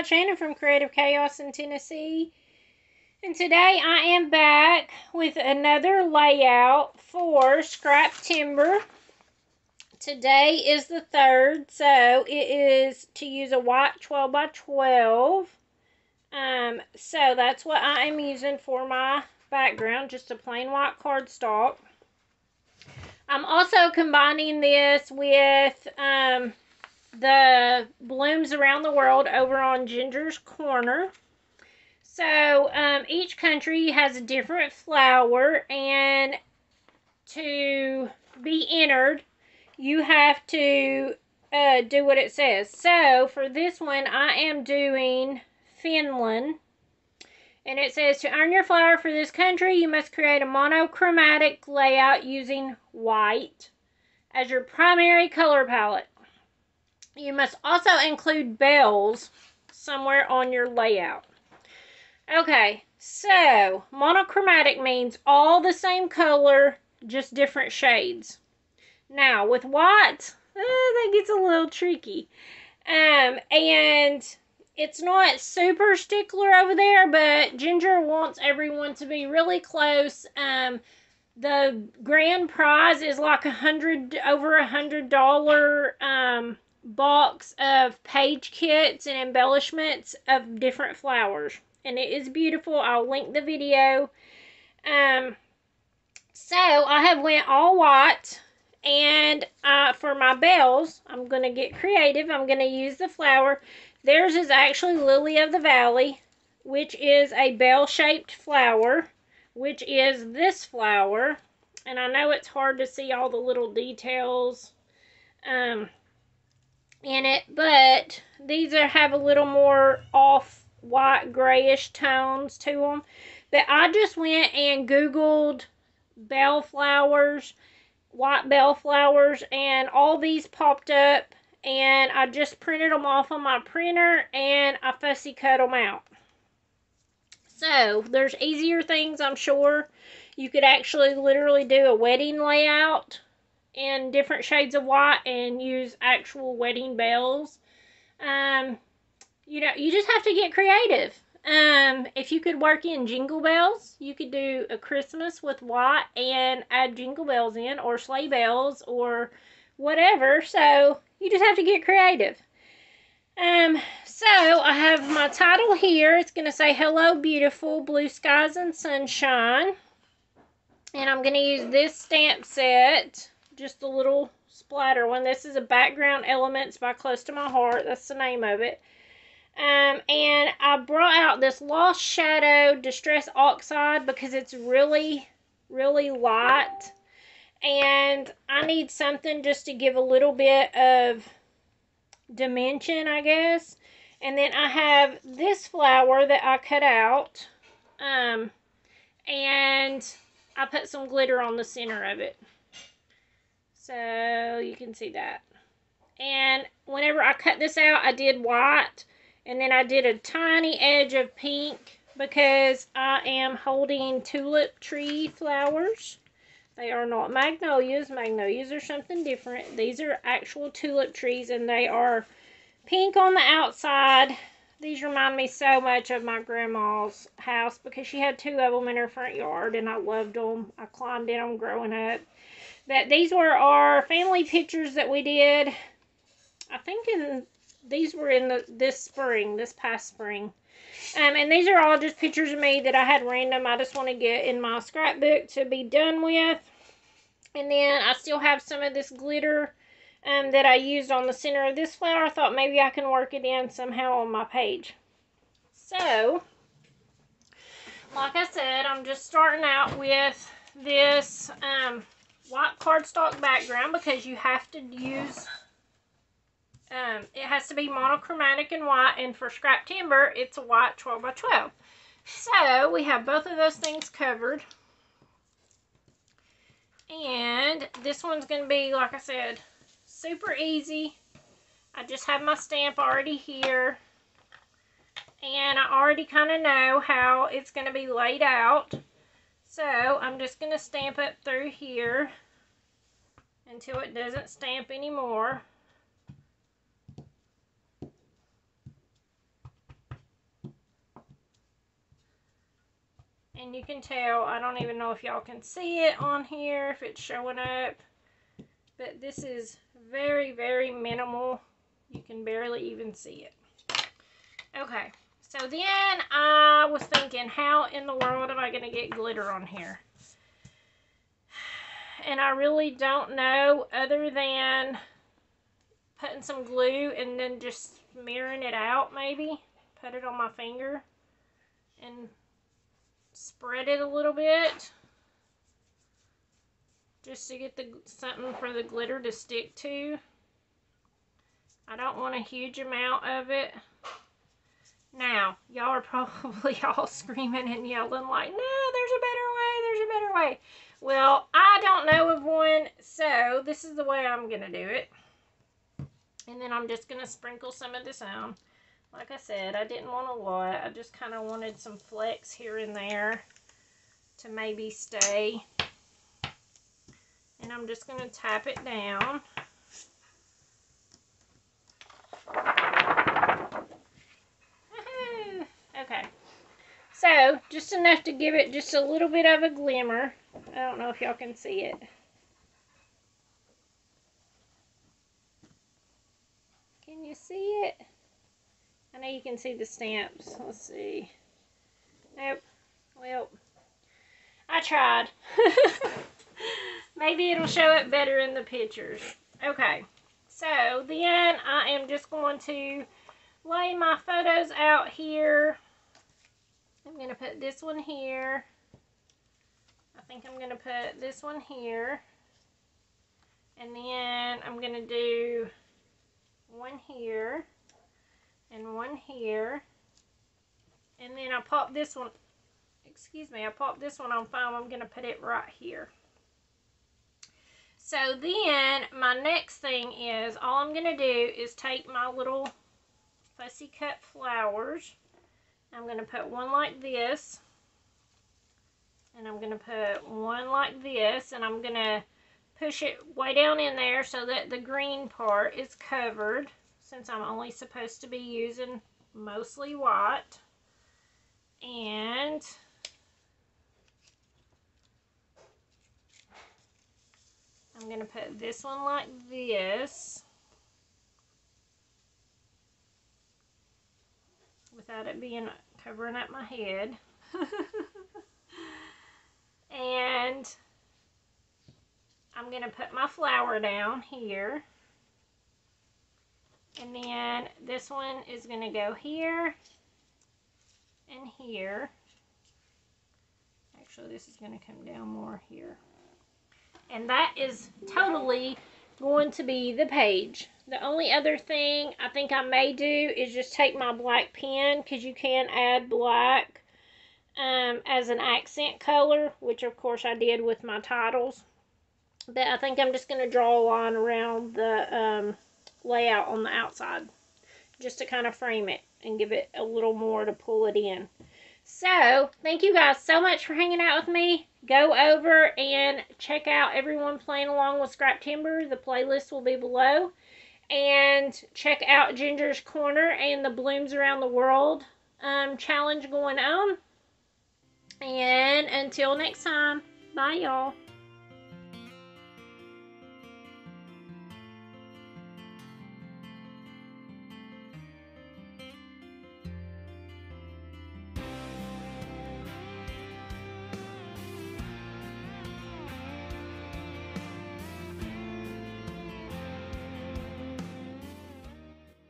Scott Shannon from Creative Chaos in Tennessee. And today I am back with another layout for scrap timber. Today is the 3rd, so it is to use a white 12 by 12. So that's what I am using for my background, just a plain white cardstock. I'm also combining this with the Blooms Around the World over on Ginger's Corner. So each country has a different flower, and to be entered, you have to do what it says. So for this one, I am doing Finland. And it says, to earn your flower for this country, you must create a monochromatic layout using white as your primary color palette. You must also include bells somewhere on your layout. Okay, so monochromatic means all the same color, just different shades. Now, with white, that gets a little tricky. And it's not super stickler over there, but Ginger wants everyone to be really close. The grand prize is like over $100 box of page kits and embellishments of different flowers, and it is beautiful. I'll link the video. So I have went all white, and for my bells, I'm going to get creative. I'm going to use the flower. Theirs is actually Lily of the Valley, which is a bell-shaped flower, which is this flower. And I know it's hard to see all the little details in it, but these have a little more off-white grayish tones to them. But I just went and Googled bell flowers, white bell flowers, and all these popped up. And I just printed them off on my printer, and I fussy cut them out. So, there's easier things, I'm sure. You could actually literally do a wedding layout in different shades of white and use actual wedding bells. You know, you just have to get creative. If you could work in jingle bells, you could do a Christmas with white and add jingle bells in, or sleigh bells, or whatever. So you just have to get creative. So I have my title here. It's going to say, Hello Beautiful, Blue Skies and Sunshine. And I'm going to use this stamp set, just a little splatter one. This is a Background Elements by Close to My Heart. That's the name of it. And I brought out this Lost Shadow Distress Oxide because it's really, really light. And I need something just to give a little bit of dimension, I guess. And then I have this flower that I cut out. And I put some glitter on the center of it. So you can see that. And whenever I cut this out, I did white. And then I did a tiny edge of pink because I am holding tulip tree flowers. They are not magnolias. Magnolias are something different. These are actual tulip trees, and they are pink on the outside. These remind me so much of my grandma's house because she had 2 of them in her front yard, and I loved them. I climbed in them growing up. But these were our family pictures that we did. I think these were in this past spring. And these are all just pictures of me that I had random. I just want to get in my scrapbook to be done with. And then I still have some of this glitter that I used on the center of this flower. I thought maybe I can work it in somehow on my page. So, like I said, I'm just starting out with this white cardstock background because you have to use... it has to be monochromatic and white, and for scrap timber, it's a white 12 by 12. So, we have both of those things covered. And this one's going to be, like I said, super easy. I just have my stamp already here. And I already kind of know how it's going to be laid out. So, I'm just going to stamp up through here until it doesn't stamp anymore. And you can tell, I don't even know if y'all can see it on here, if it's showing up. But this is very, very minimal. You can barely even see it. Okay, so then I was thinking, how in the world am I going to get glitter on here? And I really don't know, other than putting some glue and then just smearing it out, maybe. Put it on my finger and spread it a little bit. Just to get something for the glitter to stick to. I don't want a huge amount of it. Now, y'all are probably all screaming and yelling like, no, there's a better way, there's a better way. Well, I don't know of one, so this is the way I'm going to do it. And then I'm just going to sprinkle some of this on. Like I said, I didn't want a lot. I just kind of wanted some flecks here and there to maybe stay. And I'm just going to tap it down. Okay, so just enough to give it just a little bit of a glimmer. I don't know if y'all can see it. Can you see it? I know you can see the stamps. Let's see. Nope. Well, I tried. Maybe it'll show up better in the pictures. Okay, so then I am just going to lay my photos out here. I'm going to put this one here. I think I'm going to put this one here. And then I'm going to do one here and one here. And then I pop this one, I pop this one on foam. I'm going to put it right here. So then my next thing is, all I'm going to do is take my little fussy cut flowers. I'm going to put one like this. And I'm going to put one like this. And I'm going to push it way down in there so that the green part is covered, since I'm only supposed to be using mostly white. And I'm going to put this one like this without it being covering up my head. And I'm going to put my flower down here. And then this one is going to go here and here. Actually, this is going to come down more here. And that is totally going to be the page. The only other thing I think I may do is just take my black pen, because you can add black as an accent color, which of course I did with my titles. But I think I'm just going to draw a line around the layout on the outside, just to kind of frame it and give it a little more to pull it in. So, thank you guys so much for hanging out with me. Go over and check out everyone playing along with Scrap Timber. The playlist will be below. And check out Ginger's Corner and the Blooms Around the World challenge going on. And until next time, bye y'all.